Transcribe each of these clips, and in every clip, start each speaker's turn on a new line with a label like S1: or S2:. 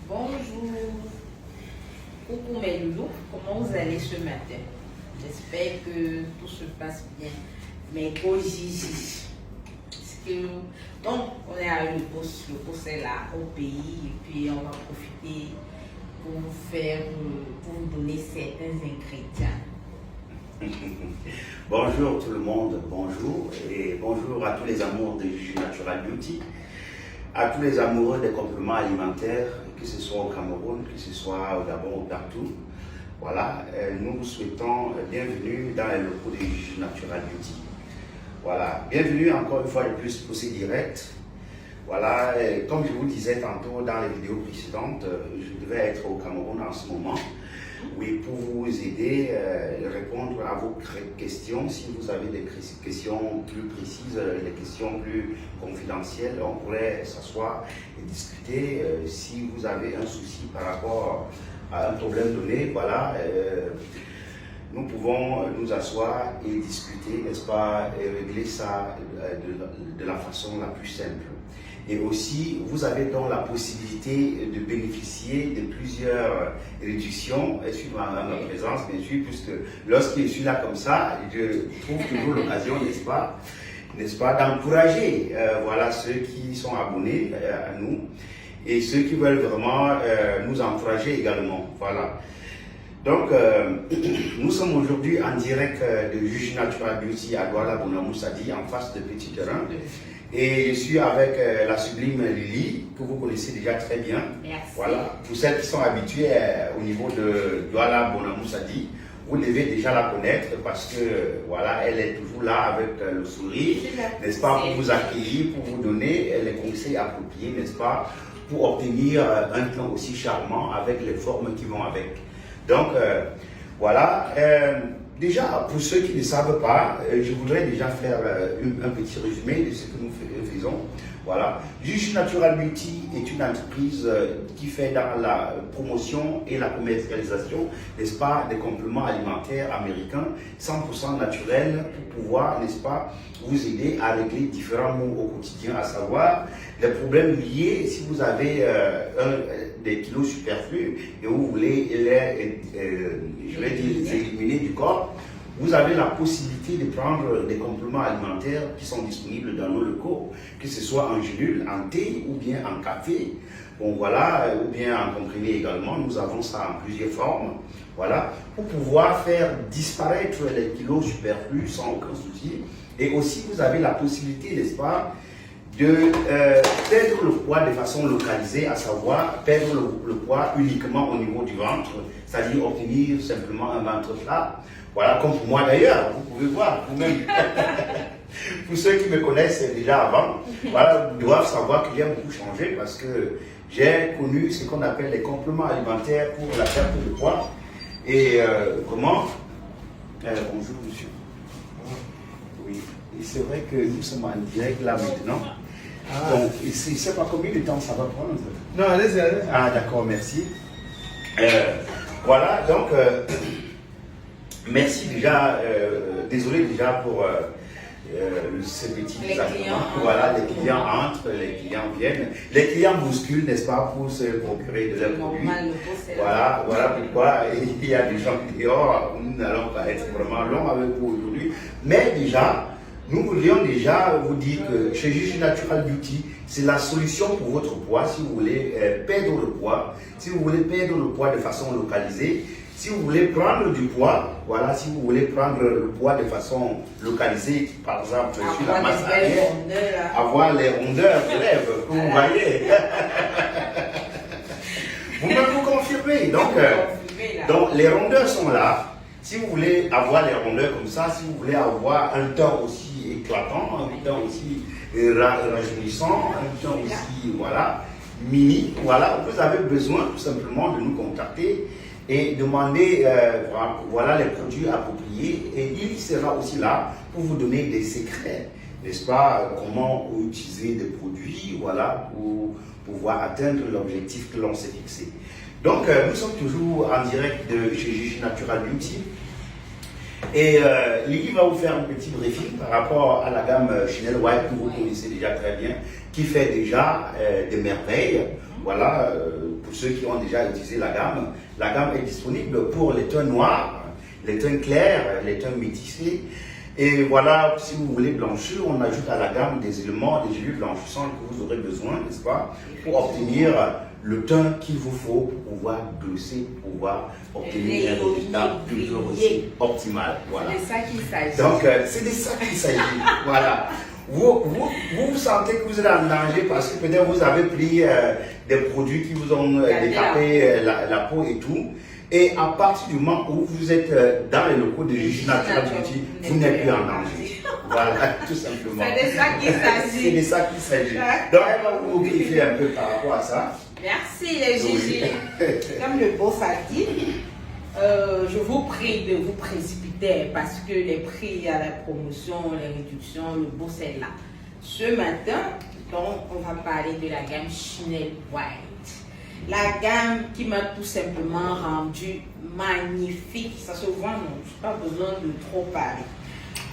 S1: Bonjour. Coucou mes loulous, comment vous allez ce matin? J'espère que tout se passe bien. Mais Gigi. Donc, on est à le poste est là au pays et puis on va profiter pour vous donner certains ingrédients.
S2: Bonjour tout le monde, bonjour et bonjour à tous les amoureux de Gigi Natural Beauty, à tous les amoureux des compléments alimentaires, que ce soit au Cameroun, que ce soit au Gabon ou partout. Voilà, nous vous souhaitons bienvenue dans les locaux de Gigi Natural Beauty. Voilà, bienvenue encore une fois de plus pour ces directs. Voilà, comme je vous disais tantôt dans les vidéos précédentes, je devais être au Cameroun en ce moment. Oui, pour vous aider, répondre à vos questions. Si vous avez des questions plus précises, des questions plus confidentielles, on pourrait s'asseoir et discuter. Si vous avez un souci par rapport à un problème donné, voilà, nous pouvons nous asseoir et discuter, n'est-ce pas, et régler ça de la façon la plus simple. Et aussi, vous avez donc la possibilité de bénéficier de plusieurs réductions, suivant ma présence, bien sûr, puisque lorsque je suis là comme ça, je trouve toujours l'occasion, n'est-ce pas, d'encourager voilà, ceux qui sont abonnés à nous et ceux qui veulent vraiment nous encourager également. Voilà. Donc, nous sommes aujourd'hui en direct de Gigi Natural Beauty à Douala Bonamoussadi, en face de Petit Terrain. Et je suis avec la sublime Lily, que vous connaissez déjà très bien.
S1: Merci.
S2: Voilà, pour celles qui sont habituées au niveau de Douala Bonamoussadi, vous devez déjà la connaître parce que voilà, elle est toujours là avec le sourire, n'est-ce pas, pour vous accueillir, pour vous donner les conseils appropriés, n'est-ce pas, pour obtenir un plan aussi charmant avec les formes qui vont avec. Donc, voilà. Déjà, pour ceux qui ne savent pas, je voudrais déjà faire un petit résumé de ce que nous faisons. Voilà. Gigi Natural Beauty est une entreprise qui fait dans la promotion et la commercialisation, n'est-ce pas, des compléments alimentaires américains 100% naturels pour pouvoir, n'est-ce pas, vous aider à régler différents maux au quotidien, à savoir les problèmes liés si vous avez des kilos superflus et vous voulez les, je vais dire, éliminer du corps. Vous avez la possibilité de prendre des compléments alimentaires qui sont disponibles dans nos locaux, que ce soit en gélule, en thé ou bien en café. Bon voilà, ou bien en comprimé également. Nous avons ça en plusieurs formes. Voilà, pour pouvoir faire disparaître les kilos superflus sans aucun souci. Et aussi, vous avez la possibilité, n'est-ce pas, de perdre le poids de façon localisée, à savoir perdre le poids uniquement au niveau du ventre, c'est-à-dire obtenir simplement un ventre plat. Voilà, comme pour moi d'ailleurs, vous pouvez voir vous-même. Pour ceux qui me connaissent déjà avant, voilà, vous doivent savoir que j'ai beaucoup changé parce que j'ai connu ce qu'on appelle les compléments alimentaires pour la perte de poids. Et comment bonjour monsieur. Oui, et c'est vrai que nous sommes en direct là maintenant. Donc, je ne sais pas combien de temps ça va prendre.
S3: Non, allez-y, allez-y.
S2: Ah, d'accord, merci. Voilà, donc, merci déjà, désolé déjà pour ces petits actions. Voilà, les clients entrent, les clients viennent. Les clients bousculent, n'est-ce pas, pour se procurer de leurs produits. Voilà, voilà pourquoi il y a des gens dehors. Nous n'allons pas être vraiment longs avec vous aujourd'hui. Mais déjà, nous voulions déjà vous dire que chez Gigi Natural Beauty, c'est la solution pour votre poids si vous voulez perdre le poids, si vous voulez perdre le poids de façon localisée, si vous voulez prendre du poids, voilà, si vous voulez prendre le poids de façon localisée, par exemple sur la masse arrière, avoir les rondeurs de lèvres que vous voyez. Vous-même vous confirmez. Donc les rondeurs sont là. Si vous voulez avoir les rondeurs comme ça, si vous voulez avoir un teint aussi éclatant, un teint aussi rajeunissant, un teint aussi, voilà, mini, voilà, vous avez besoin tout simplement de nous contacter et demander voilà, les produits appropriés. Et il sera aussi là pour vous donner des secrets, n'est-ce pas, comment utiliser des produits, voilà, pour pouvoir atteindre l'objectif que l'on s'est fixé. Donc, nous sommes toujours en direct de chez Gigi Natural Beauty. Et Lily va vous faire un petit briefing par rapport à la gamme Chanel White que vous connaissez déjà très bien, qui fait déjà des merveilles. Voilà, pour ceux qui ont déjà utilisé la gamme est disponible pour les tons noirs, les tons clairs, les tons métissés. Et voilà, si vous voulez blanchir, on ajoute à la gamme des éléments, des huiles blanchissantes que vous aurez besoin, n'est-ce pas, pour obtenir le teint qu'il vous faut pour pouvoir glosser, pour pouvoir obtenir un résultat toujours aussi optimal. Voilà.
S1: C'est de ça qu'il s'agit.
S2: Donc, c'est de ça qu'il s'agit. Voilà. Vous sentez que vous êtes en danger parce que peut-être vous avez pris des produits qui vous ont décapé la peau et tout. Et à partir du moment où vous êtes dans les locaux de Gigi Natural Beauty, vous n'êtes plus en danger. Voilà, tout simplement.
S1: C'est de ça qu'il s'agit.
S2: C'est de ça qu'il s'agit. Donc, elle va vous briefer un peu par rapport à ça.
S1: Merci les Gigi. Comme le boss a dit, je vous prie de vous précipiter parce que les prix à la promotion, les réductions, le boss est là. Ce matin, donc, on va parler de la gamme Chanel White. La gamme qui m'a tout simplement rendu magnifique. Ça se voit, non, je n'ai pas besoin de trop parler.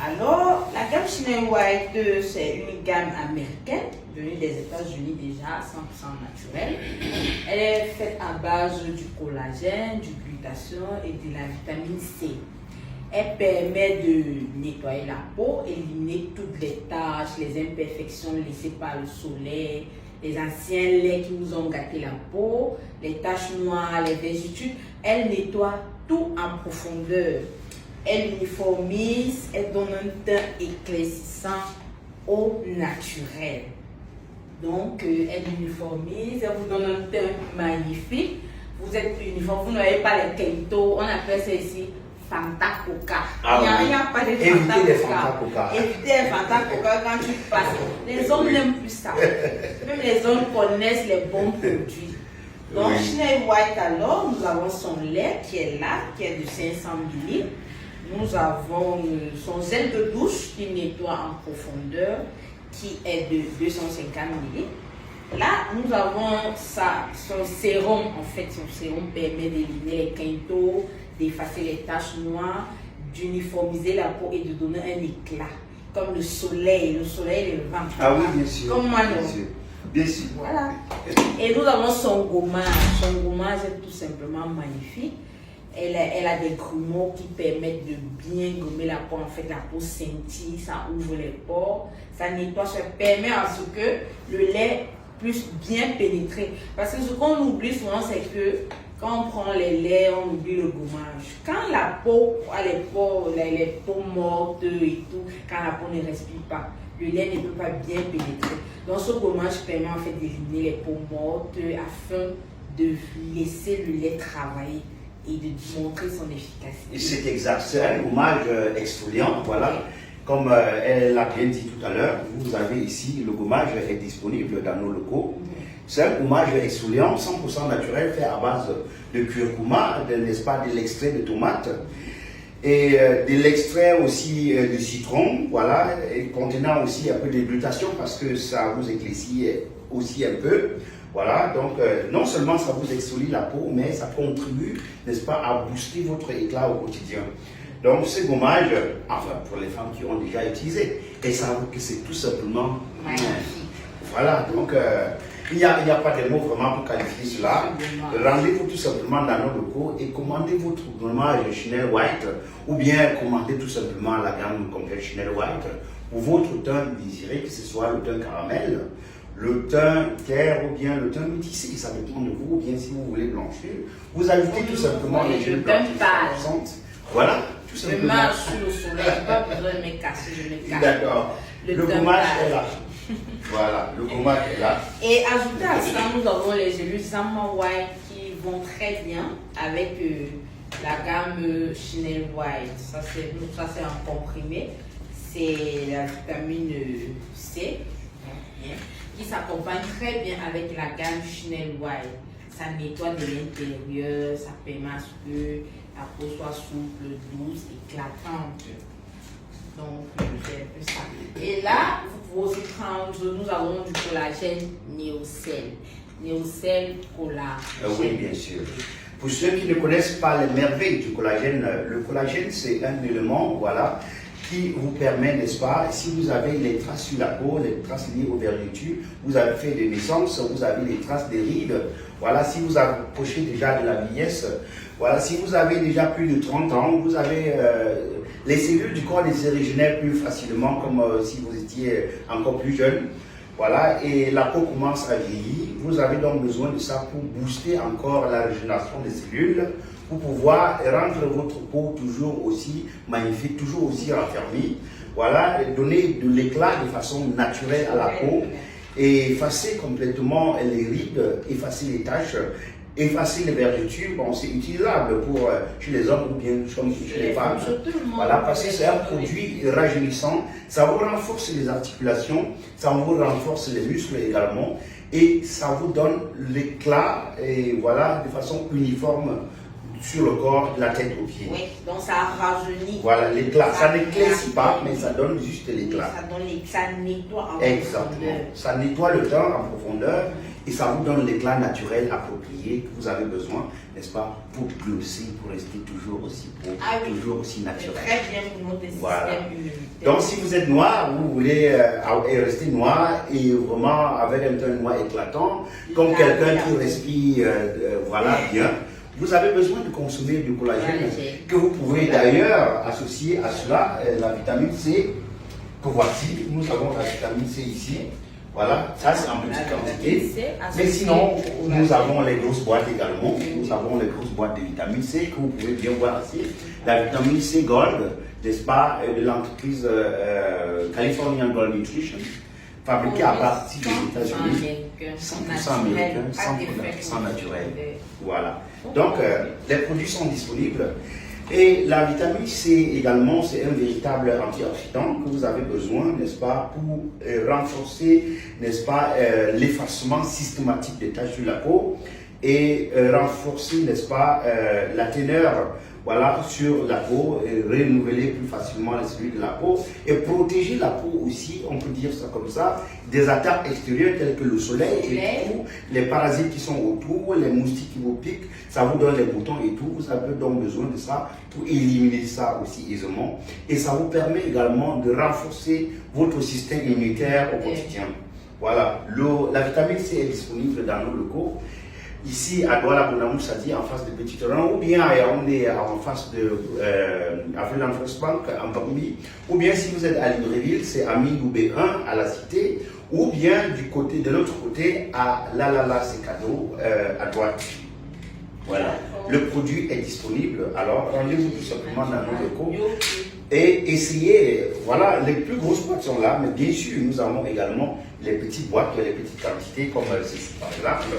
S1: Alors, la gamme Chanel White, c'est une gamme américaine, venue des États-Unis déjà, 100% naturelle. Elle est faite à base du collagène, du glutathion et de la vitamine C. Elle permet de nettoyer la peau, éliminer toutes les taches, les imperfections laissées par le soleil, les anciens laits qui nous ont gâté la peau, les taches noires, les vergetures. Elle nettoie tout en profondeur. Elle uniformise, elle donne un teint éclaircissant au naturel. Donc, elle uniformise, elle vous donne un teint magnifique. Vous êtes uniforme, vous n'avez pas les quintos, on appelle ça ici Fanta Coca. Il n'y a pas de Fanta Coca. Évitez les Fanta Coca quand tu passes. Les hommes n'aiment plus ça. Même les hommes connaissent les bons produits. Donc, Chanel White, alors, nous avons son lait qui est là, qui est de 500 ml. Nous avons son gel de douche qui nettoie en profondeur, qui est de 250 ml. Là, nous avons son sérum. En fait, son sérum permet d'éliminer les quintos, d'effacer les taches noires, d'uniformiser la peau et de donner un éclat. Comme le soleil et le vent.
S2: Ah oui, bien sûr.
S1: Comme moi,
S2: bien sûr. Bien sûr.
S1: Voilà. Et nous avons son gommage. Son gommage est tout simplement magnifique. Elle a des grumeaux qui permettent de bien gommer la peau. En fait, la peau scintille, ça ouvre les pores, ça nettoie, ça permet à ce que le lait puisse bien pénétrer. Parce que ce qu'on oublie souvent, c'est que quand on prend les laits, on oublie le gommage. Quand la peau a les peaux mortes et tout, quand la peau ne respire pas, le lait ne peut pas bien pénétrer. Donc ce gommage permet en fait d'éliminer les peaux mortes afin de laisser le lait travailler et de montrer son efficacité.
S2: C'est exact, c'est un gommage exfoliant, voilà. Comme elle l'a bien dit tout à l'heure, vous avez ici, le gommage est disponible dans nos locaux. C'est un gommage exfoliant 100% naturel fait à base de curcuma, n'est-ce pas, de l'extrait de tomate et de l'extrait aussi de citron, voilà, et contenant aussi un peu de glutathion parce que ça vous éclaircit aussi un peu. Voilà, donc non seulement ça vous exfolie la peau, mais ça contribue, n'est-ce pas, à booster votre éclat au quotidien. Donc ce gommage, enfin pour les femmes qui ont déjà utilisé, elles savent que c'est tout simplement magnifique. Voilà, donc il n'y a pas de mots vraiment pour qualifier cela. Rendez-vous tout simplement dans nos locaux et commandez votre gommage Chanel White ou bien commandez tout simplement la gamme complète Chanel White pour votre teint désiré, que ce soit le teint caramel, le teint clair ou bien le teint métissé, ça dépend de vous, ou bien si vous voulez blanchir, vous ajoutez tout simplement les gels blanchissants. Voilà, tout simplement.
S1: Je marche sur le soleil, je n'ai pas besoin de me casser, je me casse.
S2: D'accord. Le gommage est là. Voilà, le gommage est là.
S1: Et ajouté à ça, nous avons les gélules Zama White qui vont très bien avec la gamme Chanel White. Ça c'est un comprimé. C'est la vitamine C qui s'accompagne très bien avec la gamme Chanel White. Ça nettoie de l'intérieur, ça permet à ce que la peau soit souple, douce, éclatante. Donc, c'est un peu ça. Et là, vous pouvez aussi prendre, nous avons du collagène Neocell. Neocell collagène.
S2: Oui, bien sûr. Pour ceux qui ne connaissent pas les merveilles du collagène, le collagène c'est un élément, voilà, qui vous permet, n'est-ce pas, si vous avez les traces sur la peau, les traces liées aux vergetures, vous avez fait des naissances, vous avez les traces des rides, voilà, si vous approchez déjà de la vieillesse, voilà, si vous avez déjà plus de 30 ans, vous avez les cellules du corps se régénèrent plus facilement, comme si vous étiez encore plus jeune. Voilà, et la peau commence à vieillir. Vous avez donc besoin de ça pour booster encore la régénération des cellules, pour pouvoir rendre votre peau toujours aussi magnifique, toujours aussi raffermie. Voilà, et donner de l'éclat de façon naturelle à la peau, et effacer complètement les rides, effacer les taches, effacer les vergetures. Bon, c'est utilisable pour chez les hommes ou bien chez les femmes. Voilà, parce que c'est un produit rajeunissant. Ça vous renforce les articulations, ça vous renforce les muscles également, et ça vous donne l'éclat, et voilà, de façon uniforme sur le corps, de la tête aux pieds.
S1: Oui, donc ça rajeunit.
S2: Voilà, l'éclat. Ça n'éclaircit pas, mais ça donne juste l'éclat.
S1: Ça nettoie en
S2: Exactement.
S1: profondeur.
S2: Ça nettoie le teint en profondeur et ça vous donne l'éclat naturel approprié que vous avez besoin, n'est-ce pas, pour glosser, pour rester toujours aussi beau, toujours aussi naturel.
S1: Très bien pour notre système immunitaire.
S2: Donc si vous êtes noir, vous voulez rester noir et vraiment avec un teint noir éclatant, comme quelqu'un qui respire voilà, bien, vous avez besoin de consommer du collagène que vous pouvez d'ailleurs associer à cela la vitamine C que voici. Nous avons la vitamine C ici. Voilà, ça c'est en petite quantité. Mais sinon, nous avons les grosses boîtes également. Nous avons les grosses boîtes de vitamine C que vous pouvez bien voir ici. La vitamine C Gold, n'est-ce pas, de l'entreprise Californian Gold Nutrition, fabriquée à partir des États-Unis. 100% américain, 100% naturel. Voilà. Donc, les produits sont disponibles. Et la vitamine C également, c'est un véritable antioxydant que vous avez besoin, n'est-ce pas, pour renforcer, n'est-ce pas, l'effacement systématique des taches sur la peau et renforcer, n'est-ce pas, la teneur, voilà, sur la peau, et renouveler plus facilement les cellules de la peau et protéger la peau aussi, on peut dire ça comme ça, des attaques extérieures telles que le soleil et tout, les parasites qui sont autour, les moustiques qui vous piquent, ça vous donne les boutons et tout, vous avez donc besoin de ça pour éliminer ça aussi aisément. Et ça vous permet également de renforcer votre système immunitaire au quotidien. Voilà, la vitamine C est disponible dans nos locaux. Ici à Douala Bonamoussadi, en face de Petit Torrent, ou bien à Yaoundé, en face de Afriland First Bank, en Bambi, ou bien si vous êtes à Libreville, c'est à Mingoubé 1, à la Cité, ou bien de l'autre côté, à Lalala, c'est cadeau, à droite. Voilà, le produit est disponible, alors rendez-vous tout simplement dans nos locaux et essayez. Voilà, les plus grosses boîtes sont là, mais bien sûr, nous avons également les petites boîtes, les petites quantités, comme ceci par exemple.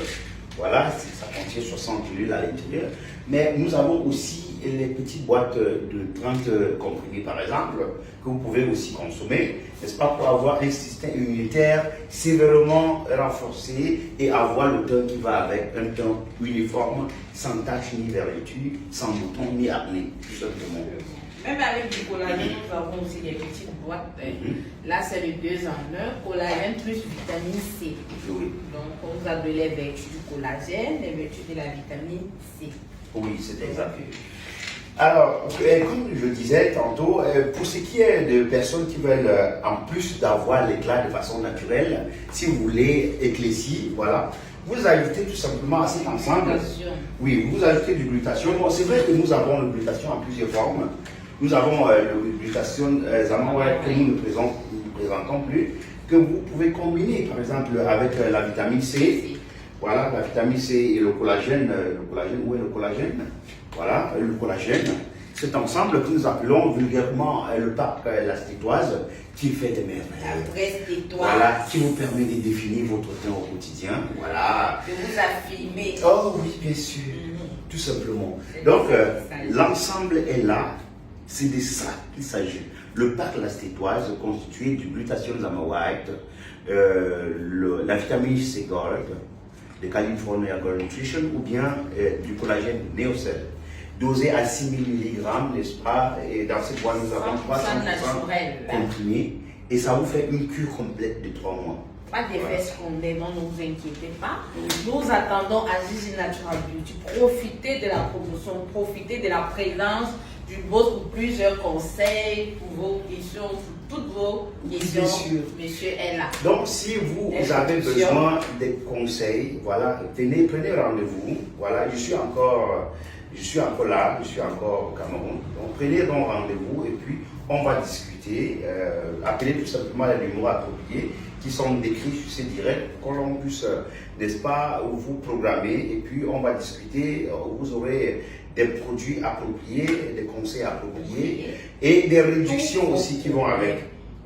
S2: Voilà, ça contient 60 pilules à l'intérieur. Mais nous avons aussi les petites boîtes de 30 comprimés, par exemple, que vous pouvez aussi consommer, n'est-ce pas, pour avoir un système immunitaire sévèrement renforcé et avoir le teint qui va avec, un teint uniforme, sans tache ni vergeture, sans boutons ni acné, tout simplement.
S1: Même avec du collagène, nous avons aussi des petites boîtes. Là, c'est le 2 en 1, collagène plus vitamine C.
S2: Oui.
S1: Donc, on vous a donné les vertus du collagène, les vertus de la vitamine C.
S2: Oui, c'est exact. Alors, comme je disais tantôt, pour ce qui est de personnes qui veulent, en plus d'avoir l'éclat de façon naturelle, si vous voulez éclaircir, voilà, vous ajoutez tout simplement à cet ensemble. Oui, vous ajoutez du glutathion. Bon, c'est vrai que nous avons le glutathion en plusieurs formes. Nous avons le glutathion que nous ne présentons plus, que vous pouvez combiner par exemple avec la vitamine C. Voilà, la vitamine C et le collagène. Où est le collagène? Voilà, le collagène. Cet ensemble que nous appelons vulgairement le pack l'astétoise, qui fait des merveilles.
S1: La vraie astétoise.
S2: Voilà, qui vous permet de définir votre teint au quotidien. Voilà.
S1: De vous affirmer.
S2: Oh oui, bien sûr. Tout simplement. Donc, l'ensemble est là. C'est de ça qu'il s'agit. Le pack l'astétoise constitué du glutathion zamawaite, la vitamine C Gold, de California Gold Nutrition ou bien du collagène Neocell, dosé à 6000 mg, n'est-ce pas? Et dans cette boîte, nous avons 300% comprimés et ça vous fait une cure complète de 3 mois.
S1: Pas d'effet secondaire, non, ne vous inquiétez pas. Nous attendons à Gigi Natural Beauty. Profitez de la promotion, profitez de la présence du boss pour plusieurs conseils, pour vos questions, pour toutes vos questions. Monsieur est là.
S2: Donc, si vous avez besoin de conseils, voilà, prenez rendez-vous. Voilà, je suis encore là, je suis encore au Cameroun. Donc, prenez donc rendez-vous et puis on va discuter. Appelez tout simplement les numéros appropriés qui sont décrits sur ces directs, qu'on l'on puisse, n'est-ce pas, vous programmer et puis on va discuter. Vous aurez des produits appropriés, des conseils appropriés et des réductions aussi qui vont avec.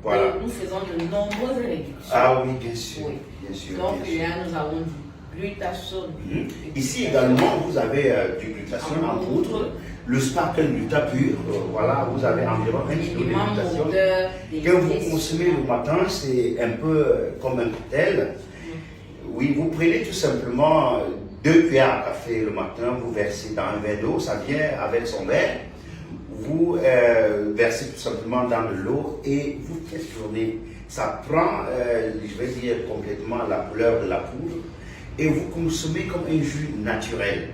S2: Voilà.
S1: Nous faisons de nombreuses réductions.
S2: Ah oui, bien sûr.
S1: Oui.
S2: Bien sûr.
S1: Donc
S2: bien sûr.
S1: là, nous avons du glutathione.
S2: Ici également, vous avez du glutathione en poudre, le sparkle gluta pur. Voilà, vous avez environ 1 kg de glutathione que vous consommez le matin. C'est un peu comme un cocktail. Oui, vous prenez tout simplement 2 cuillères à café le matin, vous versez dans un verre d'eau, ça vient avec son verre. Vous versez tout simplement dans de l'eau et vous faites tourner. Ça prend, je vais dire, complètement la couleur de la poudre et vous consommez comme un jus naturel.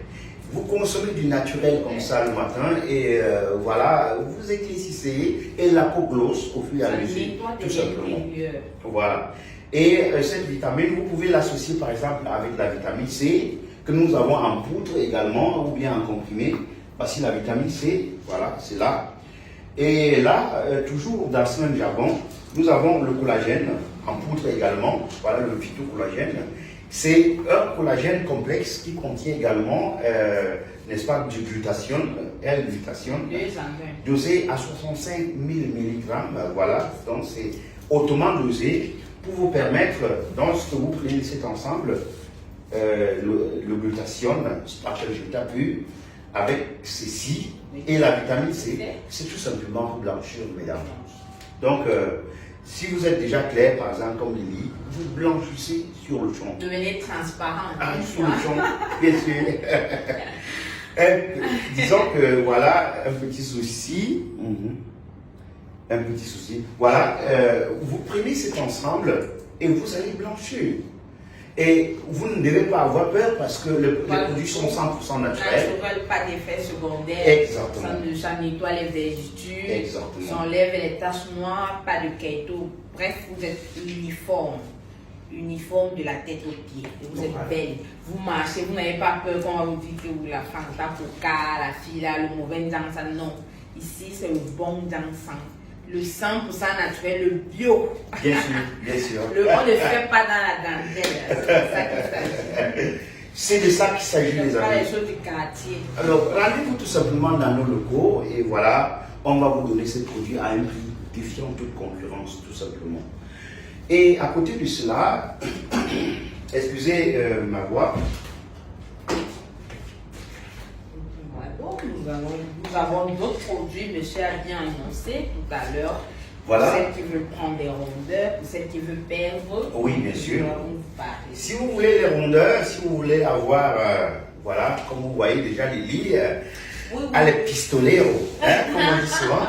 S2: Vous consommez du naturel comme ça le matin et voilà, vous éclaircissez et la peau glosse au fur et à mesure, tout simplement. Voilà. Et cette vitamine, vous pouvez l'associer par exemple avec la vitamine C que nous avons en poudre également ou bien en comprimé. Voici la vitamine C, voilà, c'est là. Et là, toujours dans ce même jargon, nous avons le collagène en poudre également, voilà le phytocollagène. C'est un collagène complexe qui contient également, n'est-ce pas, du glutathione, L-glutathione, dosé à 65 000 mg, voilà, donc c'est hautement dosé pour vous permettre, dans ce que vous prenez cet ensemble, le glutathione, sparkle gluta pur, avec ceci et la vitamine C, c'est tout simplement pour blanchir, mesdames. Donc, si vous êtes déjà clair, par exemple, comme Lily, vous blanchissez sur le champ.
S1: Devenez transparent.
S2: Ah, sur le champ, bien sûr. Disons que, voilà, un petit souci. Un petit souci. Voilà, vous prenez cet ensemble et vous allez blanchir. Et vous ne devez pas avoir peur parce que les produits sont 100% naturels.
S1: Pas d'effet secondaire.
S2: Exactement.
S1: Ça nettoie les vergetures.
S2: Exactement.
S1: Ça enlève les taches noires, pas de keto. Bref, vous êtes uniforme. Uniforme de la tête aux pieds. Vous êtes belle. Vous marchez, vous n'avez pas peur quand on vous dit que vous la fanta coca, la fille là, le mauvais sang. Non. Ici, c'est le bon sang. Le 100% naturel, le bio.
S2: Bien sûr, bien sûr.
S1: On ne fait pas dans la dentelle. C'est de ça qu'il s'agit.
S2: C'est de ça qu'il s'agit, les
S1: pas
S2: amis.
S1: les choses du quartier.
S2: Alors, rendez-vous tout simplement dans nos locaux et voilà, on va vous donner ces produits à un prix défiant toute concurrence, tout simplement. Et à côté de cela, excusez ma voix.
S1: Nous avons d'autres produits, monsieur a bien annoncé tout à l'heure.
S2: Voilà.
S1: Pour celles qui veulent prendre des rondeurs, pour celles qui veulent perdre.
S2: Oui, bien sûr.
S1: Nous allons vous parler.
S2: Si vous voulez les rondeurs, si vous voulez avoir, voilà, comme vous voyez déjà Lily, à les pistoleros, comme on dit souvent.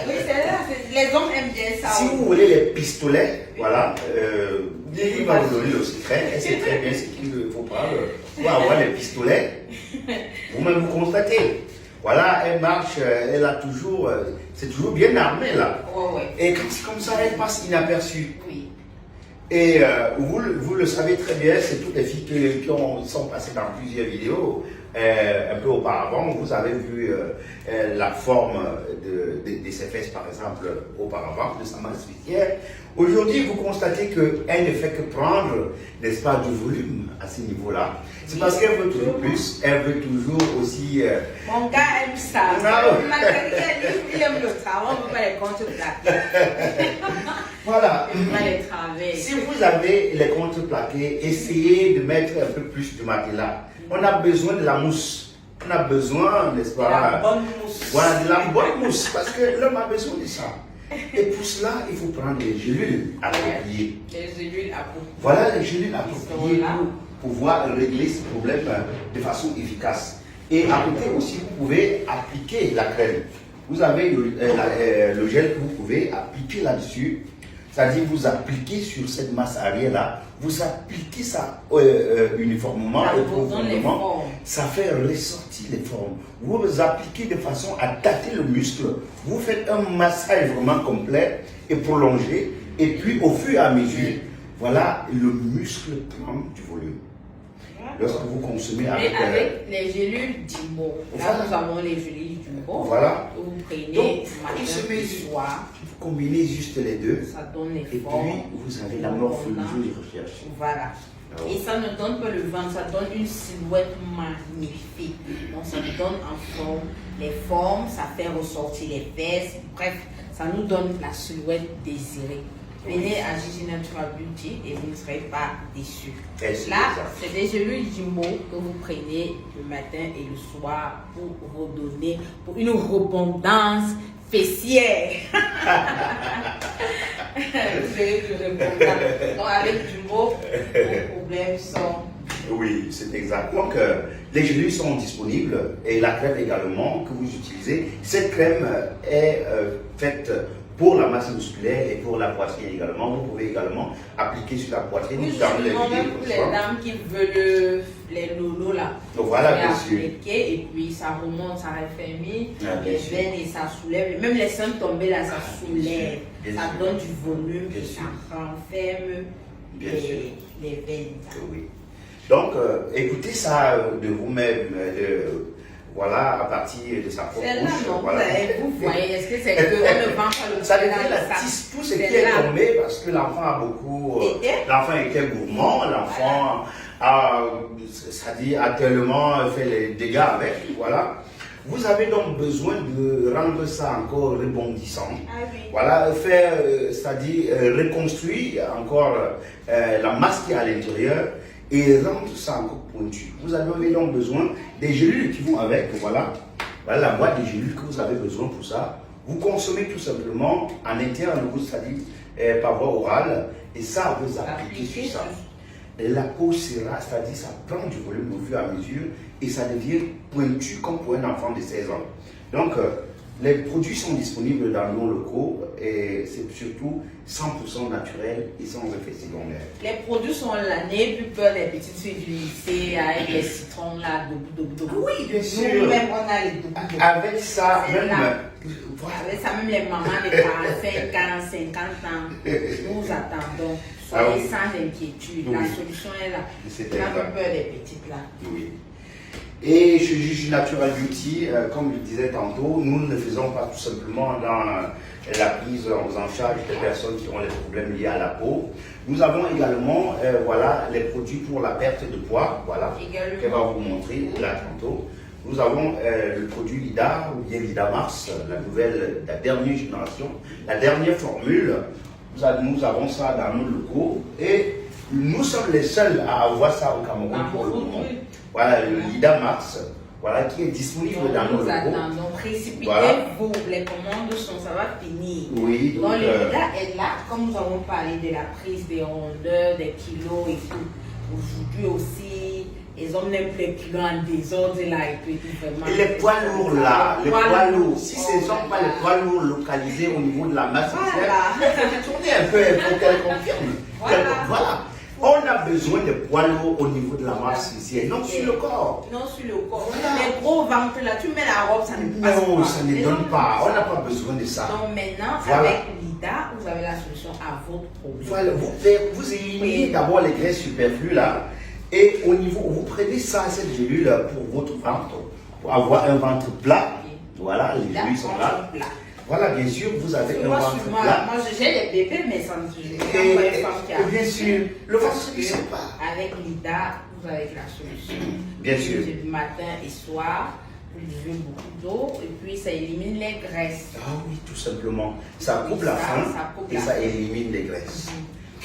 S1: Oui, c'est là, les hommes aiment bien ça.
S2: Si vous voulez les pistolets, voilà, Lily va vous donner le secret, elle sait très bien ce qu'il faut prendre pour avoir les pistolets. Vous-même vous constatez. Voilà, elle marche, elle a toujours, c'est toujours bien armé là.
S1: Ouais.
S2: Et comme ça, elle passe inaperçue.
S1: Oui.
S2: Et vous le savez très bien, c'est toutes les filles qui sont passées dans plusieurs vidéos un peu auparavant. Vous avez vu la forme de ses fesses, par exemple, auparavant, de sa masse vicière. Aujourd'hui, vous constatez qu'elle ne fait que prendre, n'est-ce pas, du volume à ce niveau-là. C'est parce qu'elle veut toujours plus, elle veut toujours aussi...
S1: Mon gars aime ça. Il aime le travail, on ne peut pas les contreplaquer.
S2: Voilà.
S1: On va les travailler.
S2: Si vous avez les contreplaqués, essayez de mettre un peu plus de matelas. On a besoin de la mousse. On a besoin, n'est-ce pas?
S1: De la bonne mousse.
S2: Voilà, de la bonne mousse, parce que l'homme a besoin de ça. Et pour cela, il faut prendre les gélules appropriées.
S1: Les gélules appropriées.
S2: Voilà les gélules appropriées pour pouvoir régler ce problème de façon efficace. Et à côté aussi, vous pouvez appliquer la crème. Vous avez le gel que vous pouvez appliquer là-dessus. c'est-à-dire vous appliquez sur cette masse arrière-là, vous appliquez ça uniformément et profondément, ça fait ressortir les formes. Vous appliquez de façon à tâter le muscle, vous faites un massage vraiment complet et prolongé, et puis au fur et à mesure, voilà, le muscle prend du volume. Lorsque vous consommez avec
S1: les gélules Jimbo, là
S2: voilà.
S1: nous avons les gélules Jimbo,
S2: voilà.
S1: vous prenez
S2: Donc,
S1: matin et soir,
S2: vous combinez juste les deux,
S1: ça donne les
S2: et
S1: formes.
S2: puis vous avez la morphologie recherchée.
S1: Voilà. Et ça ne donne pas le ventre, ça donne une silhouette magnifique. Donc ça nous donne en forme les formes, ça fait ressortir les fesses, bref, ça nous donne la silhouette désirée. Venez à Gigi Natural Beauty et vous ne serez pas déçus. Là, c'est des gélules Jimbo que vous prenez le matin et le soir pour vous donner, pour une rebondance fessière. Vous avez du rebondance. Donc avec Jimbo, vos problèmes sont...
S2: Oui, c'est exact. Donc, les gélules sont disponibles et la crème également que vous utilisez. Cette crème est faite pour la masse musculaire et pour la poitrine également. Vous pouvez également appliquer sur la poitrine.
S1: Oui, même pour les dames qui veulent les lolos là.
S2: Donc voilà, bien sûr.
S1: Et puis ça remonte, ça raffermit les veines et ça soulève. Même les seins tombés là, ça soulève. Ça donne du volume, ça renferme les veines.
S2: Oui. Donc, écoutez ça de vous-même. Voilà, à partir de sa propre bouche. Voilà.
S1: Vous voyez, est-ce que c'est qu'on ne vend pas le
S2: ça devient la tisse, tout ce qui est tombé parce que l'enfant a beaucoup. L'enfant était gourmand, l'enfant a tellement fait les dégâts avec. Voilà. Vous avez donc besoin de rendre ça encore rebondissant.
S1: Ah oui.
S2: Voilà, faire, c'est-à-dire reconstruire encore la masse qui est à l'intérieur et rendre ça encore pointu. Vous avez donc besoin des gélules qui vont avec, voilà. Voilà la boîte de gélules que vous avez besoin pour ça. Vous consommez tout simplement en interne, c'est-à-dire par voie orale, et ça, vous appliquez sur ça. Et la peau sera, c'est-à-dire ça prend du volume au fur et à mesure, et ça devient pointu comme pour un enfant de 16 ans. Donc, les produits sont disponibles dans nos locaux et c'est surtout 100% naturel et sans effet secondaire.
S1: Les produits sont l'année, plus peur des petites filles du lycée avec les citrons là,
S2: Oui, bien sûr.
S1: Nous-mêmes, on a les
S2: avec ça, même,
S1: avec ça, même les mamans de 45 ans, 50 ans, nous attendons. Soyez sans inquiétude, la solution est là. On a peur des petites là.
S2: Oui. Et chez Gigi Natural Beauty, comme je disais tantôt, nous ne faisons pas tout simplement dans la prise en charge des personnes qui ont des problèmes liés à la peau. Nous avons également voilà, les produits pour la perte de poids, voilà, qu'elle va vous montrer là tantôt. Nous avons le produit Lida, ou bien Lida Mars, la dernière génération, la dernière formule. Nous avons ça dans nos locaux et nous sommes les seuls à avoir ça au Cameroun pour le moment. Voilà, le Lida Mars, voilà, qui est disponible dans nos locaux.
S1: Attendons, précipitez-vous, les commandes sont, ça va finir.
S2: Oui,
S1: donc le Lida est là, comme nous avons parlé de la prise des rondeurs, des kilos et tout. Aujourd'hui aussi, les hommes n'aiment plus les kilos en désordre là, et puis vraiment.
S2: Et les poids lourds là, les poids lourds, si ce ne sont pas les poids lourds localisés au niveau de la masse musculaire, tournez un peu, il faut qu'elle confirme. Voilà. On a besoin de poids lourds au niveau de la masse musculaire, non sur le corps.
S1: Non sur le corps. Les gros ventres là, tu mets la robe, ça ne passe pas.
S2: Non, ça ne donne pas. On n'a pas besoin de ça.
S1: Donc maintenant, avec Lida, vous avez la solution à votre problème.
S2: Voilà, vous éliminez d'abord les graisses superflues là. Et au niveau, vous prenez ça, cette gélule pour votre ventre, pour avoir un ventre plat. Voilà, les gélules sont là. Voilà, bien sûr, vous avez un ventre plat.
S1: Moi, j'ai des bébés, mais ça ne se pas.
S2: Bien sûr, le ventre ne sait pas.
S1: Avec Lida, vous avez la solution.
S2: Bien sûr.
S1: Du matin et soir, vous buvez beaucoup d'eau, et puis ça élimine les graisses.
S2: Ah oui, tout simplement. Ça coupe la faim et ça élimine les graisses.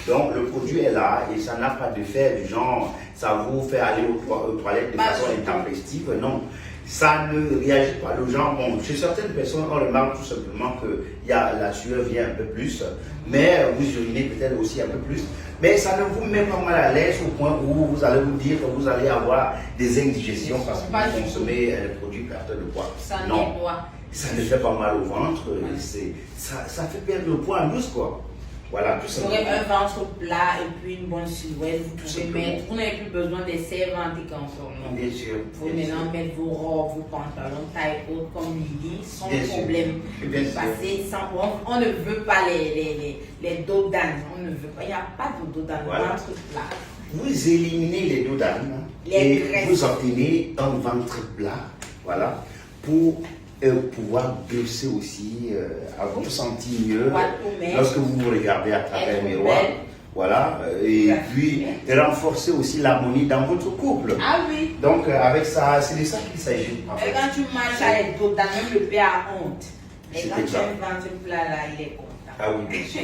S2: Donc le produit est là et ça n'a pas de fait du genre, ça vous fait aller aux toilettes de façon intempestive. Non, ça ne réagit pas. Le genre, bon, chez certaines personnes, on remarque tout simplement que la sueur vient un peu plus, mais vous urinez peut-être aussi un peu plus. Mais ça ne vous met pas mal à l'aise au point où vous allez vous dire que vous allez avoir des indigestions parce que vous consommez les produits perte de poids. Non, ça ne fait pas mal au ventre, ça fait perdre le poids en douce quoi. Voilà, tout
S1: Vous
S2: simplement.
S1: aurez un ventre plat et puis une bonne silhouette. Vous pouvez mettre, vous n'avez plus besoin des servantes et consorts.
S2: Bien sûr.
S1: Vous pouvez maintenant mettre vos robes, vos pantalons taille haute comme Lily sans
S2: Bien sûr.
S1: problème.
S2: Bien sûr.
S1: Passer sans problème. On ne veut pas les dos d'âne. On ne veut pas. Il n'y a pas de dos d'âne.
S2: Voilà.
S1: Ventre plat.
S2: Vous éliminez les dos d'âne
S1: Les
S2: et
S1: graisses.
S2: vous obtenez un ventre plat, voilà, pour pouvoir bosser aussi, à vous sentir mieux lorsque vous vous regardez à travers le miroir. Voilà, et puis renforcer aussi l'harmonie dans votre couple.
S1: Ah oui.
S2: Donc avec ça, c'est de ça qu'il s'agit en
S1: Et
S2: fait.
S1: quand tu marches avec dos d'âne, même le père a honte. Et
S2: C'est
S1: quand tu
S2: exact.
S1: as un ventre plat là, il est content.
S2: Ah oui, bien sûr.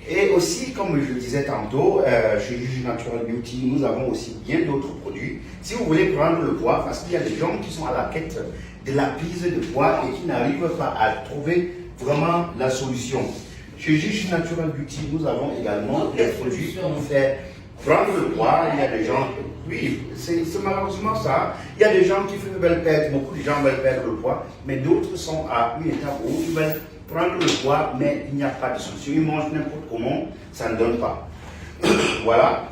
S2: Et aussi, comme je le disais tantôt, chez Juju Natural Beauty, nous avons aussi bien d'autres produits. Si vous voulez prendre le poids, parce qu'il y a des gens qui sont à la quête de la prise de poids et qui n'arrivent pas à trouver vraiment la solution. Chez Juju Natural Beauty, nous avons également des produits qui vous fait prendre le poids. Il y a des gens, oui, c'est malheureusement ça. Il y a des gens qui veulent perdre, beaucoup de gens veulent perdre le poids, mais d'autres sont à une étape où ils veulent prendre le poids, mais il n'y a pas de solution. Ils mangent n'importe comment, ça ne donne pas. Voilà.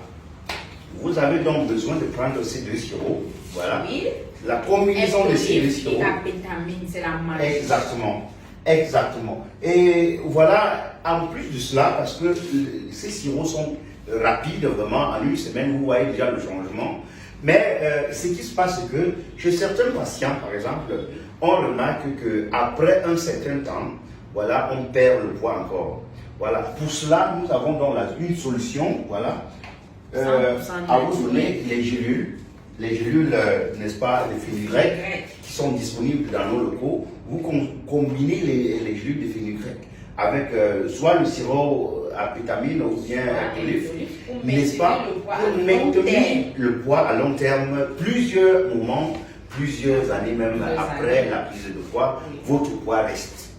S2: Vous avez donc besoin de prendre ces deux sirops. Voilà.
S1: Oui.
S2: La combinaison de ces deux sirops.
S1: La vitamine, c'est la magie.
S2: Exactement. Exactement. Et voilà, en plus de cela, parce que ces sirops sont rapides, vraiment, en une semaine, vous voyez déjà le changement. Mais ce qui se passe, c'est que chez certains patients, par exemple, on remarque qu'après un certain temps, voilà, on perd le poids encore. Voilà. Pour cela, nous avons donc une solution, voilà, à vous donner les gélules, n'est-ce pas, de fenugrec, qui sont disponibles dans nos locaux. Vous combinez les gélules de fenugrec avec soit le sirop à vitamine ou bien l'olive, n'est-ce pas, pour maintenir le poids à long terme, plusieurs moments, plusieurs années même après la prise de poids, votre poids reste.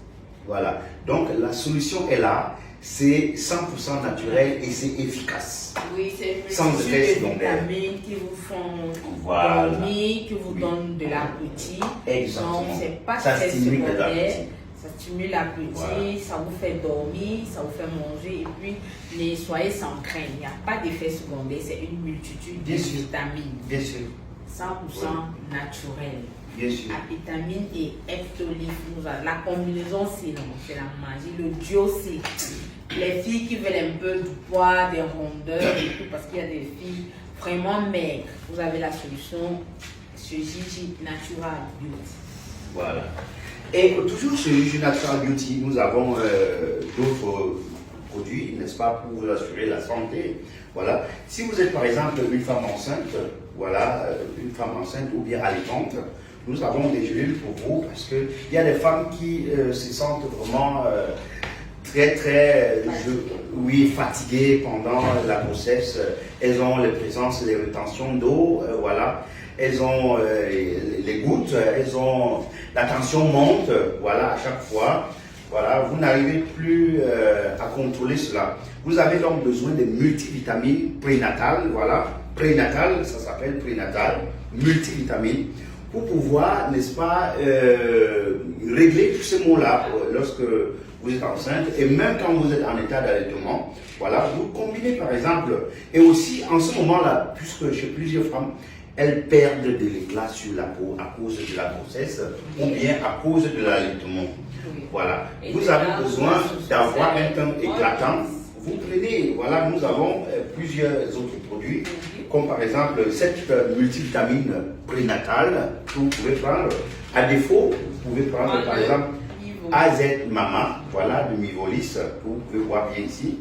S2: Voilà. Donc la solution est là, c'est 100% naturel et c'est efficace.
S1: Oui, c'est
S2: sans effet secondaire.
S1: Des vitamines qui vous font
S2: voilà.
S1: dormir, qui vous donnent de l'appétit.
S2: Exactement.
S1: Donc c'est pas
S2: ça
S1: très
S2: stimule
S1: secondaire.
S2: l'appétit.
S1: Ça stimule l'appétit, voilà. Ça vous fait dormir, ça vous fait manger et puis soyez sans crainte. Il n'y a pas d'effet secondaire, c'est une multitude de vitamines.
S2: Bien sûr.
S1: 100% naturel.
S2: Bien sûr.
S1: La vitamine et ectolif, la combinaison c'est la magie, le duo c'est les filles qui veulent un peu du poids, des rondeurs et tout, parce qu'il y a des filles vraiment maigres. Vous avez la solution sur Gigi Natural Beauty.
S2: Voilà. Et toujours sur Gigi Natural Beauty, nous avons d'autres produits, n'est-ce pas, pour vous assurer la santé. Voilà. Si vous êtes par exemple une femme enceinte, voilà, une femme enceinte ou bien allaitante, nous avons des gélules pour vous parce qu'il y a des femmes qui se sentent vraiment oui, fatiguées pendant la grossesse. Elles ont les présences, les rétentions d'eau, voilà. Elles ont les gouttes, elles ont la tension monte, voilà, à chaque fois. Voilà, vous n'arrivez plus à contrôler cela. Vous avez donc besoin de multivitamines prénatales, voilà. Prénatal, ça s'appelle prénatal, multivitamines, pour pouvoir, n'est-ce pas, régler tous ces mots-là lorsque vous êtes enceinte et même quand vous êtes en état d'allaitement. Voilà, vous combinez par exemple, et aussi en ce moment-là, puisque chez plusieurs femmes, elles perdent de l'éclat sur la peau à cause de la grossesse ou bien à cause de l'allaitement. Voilà, vous avez besoin d'avoir un teint éclatant. Vous prenez, voilà, nous avons plusieurs autres produits, comme par exemple cette multivitamine prénatale que vous pouvez prendre. À défaut, vous pouvez prendre par exemple AZ Mama, voilà, de Mivolis, que vous pouvez voir bien ici.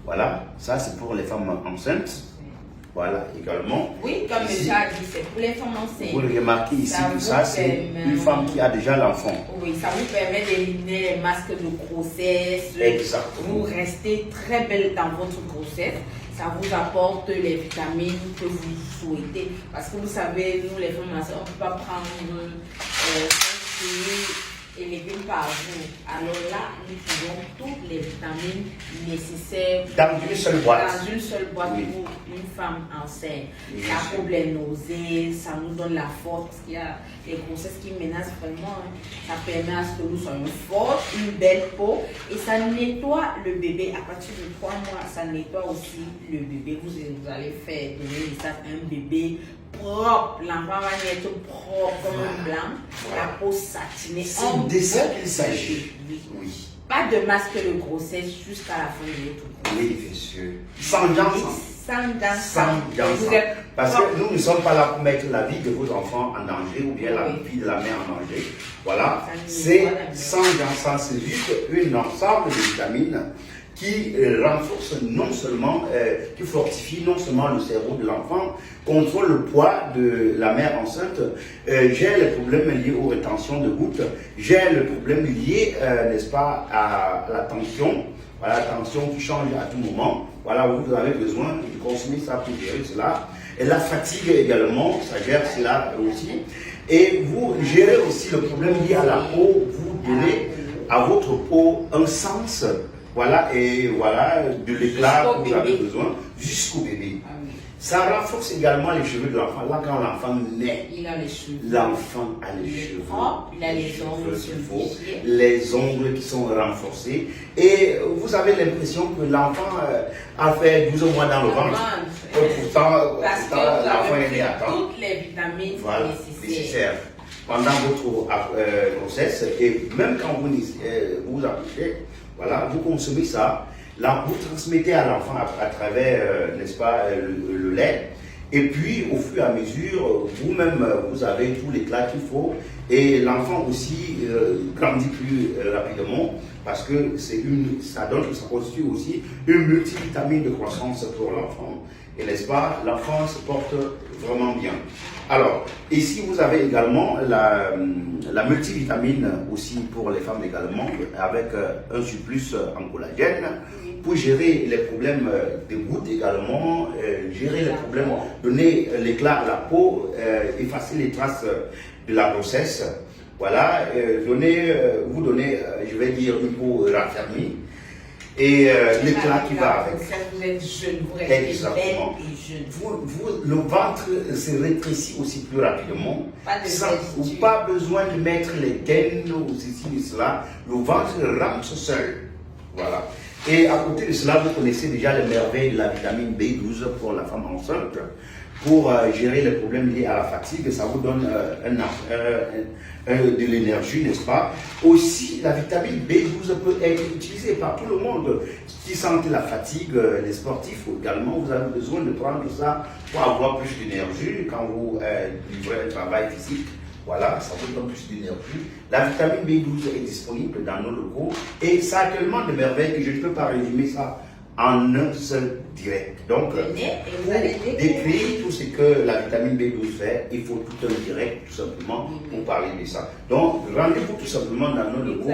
S2: Voilà, ça c'est pour les femmes enceintes. Voilà, également.
S1: Oui, comme
S2: ici,
S1: déjà dit, c'est pour les femmes enceintes.
S2: Vous le remarquez ici, ça c'est une femme qui a déjà l'enfant.
S1: Oui, ça vous permet d'éliminer les masques de grossesse.
S2: Exactement.
S1: Vous restez très belle dans votre grossesse. Ça vous apporte les vitamines que vous souhaitez. Parce que vous savez, nous les femmes enceintes, on ne peut pas prendre et légumes par jour. Alors là, nous trouvons toutes les vitamines nécessaires
S2: dans une seule boîte.
S1: Dans une seule boîte
S2: Oui.
S1: pour une femme enceinte.
S2: Oui,
S1: Ça
S2: sûr.
S1: coupe les nausées, ça nous donne la force parce qu'il y a les grossesses qui menacent vraiment. Hein. Ça permet à ce que nous soyons fortes, une belle peau et ça nettoie le bébé. À partir de 3 mois, ça nettoie aussi le bébé. Vous allez faire donner ça à un bébé propre. L'enfant va être propre comme un blanc. La peau satinée.
S2: C'est de ça qu'il s'agit. Oui.
S1: Pas de masque de grossesse jusqu'à la fin de votre grossesse.
S2: Oui, bien sûr. Sans dents. Sans dents. Parce que nous ne sommes pas là pour mettre la vie de vos enfants en danger ou bien la vie de la mère en danger. Voilà. C'est sans dents. C'est juste un ensemble de vitamines qui renforce non seulement, qui fortifie non seulement le cerveau de l'enfant, contrôle le poids de la mère enceinte, gère les problèmes liés aux rétentions de gouttes, gère le problème lié, n'est-ce pas, à la tension, voilà, la tension qui change à tout moment. Voilà, vous avez besoin de consommer ça pour gérer cela. Et la fatigue également, ça gère cela aussi. Et vous gérez aussi le problème lié à la peau, vous donnez à votre peau un sens. Voilà, et voilà, de l'éclat que vous avez besoin jusqu'au bébé.
S1: Ah oui.
S2: Ça renforce également les cheveux de l'enfant. Là, quand l'enfant naît,
S1: Il a les cheveux.
S2: l'enfant a les cheveux.
S1: Il a les ongles
S2: qu'il faut,
S1: solidifiés.
S2: les ongles qui sont renforcés. Et vous avez l'impression que l'enfant a fait 12 mois dans le ventre. Pourtant, l'enfant est né à temps.
S1: Toutes les vitamines
S2: Voilà, nécessaires pendant votre grossesse. Et même quand vous accouchez, voilà, vous consommez ça, là, vous transmettez à l'enfant à travers, n'est-ce pas, le lait. Et puis, au fur et à mesure, vous-même, vous avez tout l'éclat qu'il faut. Et l'enfant aussi grandit plus rapidement parce que ça constitue aussi une multivitamine de croissance pour l'enfant. Et n'est-ce pas, l'enfant se porte vraiment bien. Alors, ici, vous avez également la multivitamine aussi pour les femmes également, avec un surplus en collagène, pour gérer les problèmes de gouttes également, gérer les problèmes, donner l'éclat à la peau, effacer les traces de la grossesse. Voilà, vous donner, je vais dire, une peau raffermie. Et l'éclat qui va avec.
S1: Vous êtes jeune, vous restez
S2: exactement.
S1: belle et jeune.
S2: Le ventre se rétrécit aussi plus rapidement. Pas besoin de mettre les gaines ou ceci ou cela. Le ventre rentre seul. Voilà. Et à côté de cela, vous connaissez déjà les merveilles de la vitamine B12 pour la femme enceinte. Pour gérer les problèmes liés à la fatigue, ça vous donne de l'énergie, n'est-ce pas? Aussi, la vitamine B12 peut être utilisée par tout le monde qui sent la fatigue, les sportifs également. Vous avez besoin de prendre ça pour avoir plus d'énergie quand vous livrez un travail physique. Voilà, ça vous donne plus d'énergie. La vitamine B12 est disponible dans nos locaux et ça a tellement de merveilles que je ne peux pas résumer ça en un seul direct. Donc, pour décrire tout ce que la vitamine B12 fait, il faut tout un direct, tout simplement, pour parler de ça. Donc, rendez-vous tout simplement dans nos locaux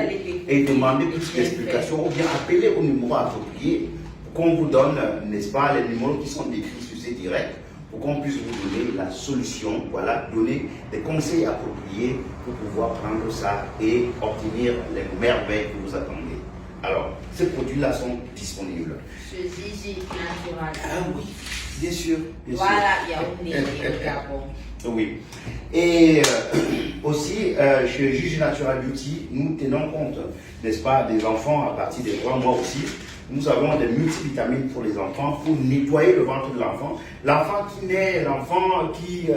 S2: et demandez plus d'explications ou bien appelez au numéro approprié pour qu'on vous donne, n'est-ce pas, les numéros qui sont décrits sur ces directs pour qu'on puisse vous donner la solution, voilà, donner des conseils appropriés pour pouvoir prendre ça et obtenir les merveilles que vous attendez. Alors, ces produits-là sont disponibles.
S1: Ce Gigi Natural.
S2: Ah oui, bien sûr.
S1: Voilà, il y a une Gabon.
S2: Oui. Et aussi, chez Gigi Natural Beauty, nous tenons compte, n'est-ce pas, des enfants à partir des 3 mois aussi. Nous avons des multivitamines pour les enfants, pour nettoyer le ventre de l'enfant. L'enfant qui naît, l'enfant qui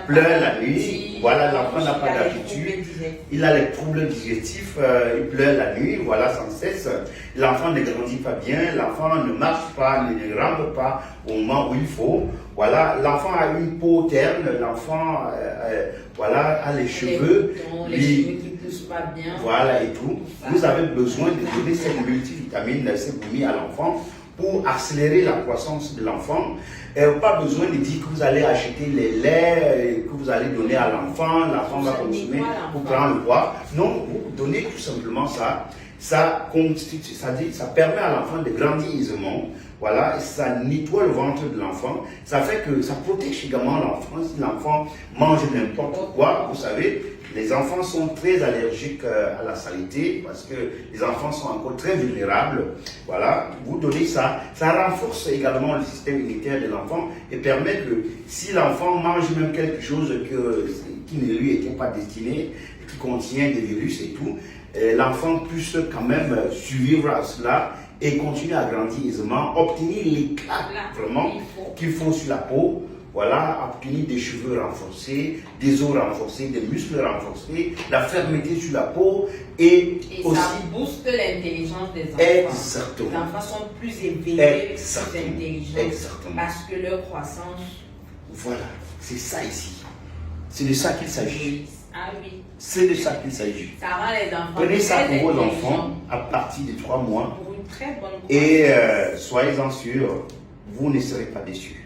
S2: pleure la nuit, voilà, l'enfant n'a pas d'habitude, il a les troubles digestifs, il pleure la nuit, voilà, sans cesse. L'enfant ne grandit pas bien, l'enfant ne marche pas, ne rampe pas au moment où il faut. Voilà, l'enfant a une peau terne, l'enfant voilà, a les cheveux.
S1: Les cheveux qui poussent pas bien.
S2: Voilà et tout. Vous avez besoin de donner cette multivitamine, ces bouillies à l'enfant pour accélérer la croissance de l'enfant. Pas besoin de dire que vous allez acheter les laits, que vous allez donner à l'enfant va consommer pour prendre le poids. Non, vous donnez tout simplement ça. Ça permet à l'enfant de grandir aisément. voilà, ça nettoie le ventre de l'enfant, ça fait que ça protège également l'enfant. Si l'enfant mange n'importe quoi, vous savez, les enfants sont très allergiques à la saleté parce que les enfants sont encore très vulnérables. Voilà, vous donnez ça, ça renforce également le système immunitaire de l'enfant et permet que si l'enfant mange même quelque chose qui ne lui était pas destiné, qui contient des virus et tout, l'enfant puisse quand même survivre à cela et continuer à grandir aisément, obtenir l'éclat vraiment qu'il faut sur la peau. Voilà, obtenir des cheveux renforcés, des os renforcés, des muscles renforcés, la fermeté sur la peau et aussi...
S1: ça booste l'intelligence des enfants.
S2: Exactement.
S1: Les enfants sont plus éveillés, plus intelligents.
S2: Exactement.
S1: Parce que leur croissance...
S2: Voilà, c'est ça ici. C'est de ça qu'il s'agit.
S1: Ah oui.
S2: C'est de ça qu'il s'agit.
S1: Ça rend les enfants
S2: Prenez ça
S1: très
S2: pour vos enfants à partir de 3 mois.
S1: Pour une très bonne croissance.
S2: Et soyez-en sûrs, vous ne serez pas déçus.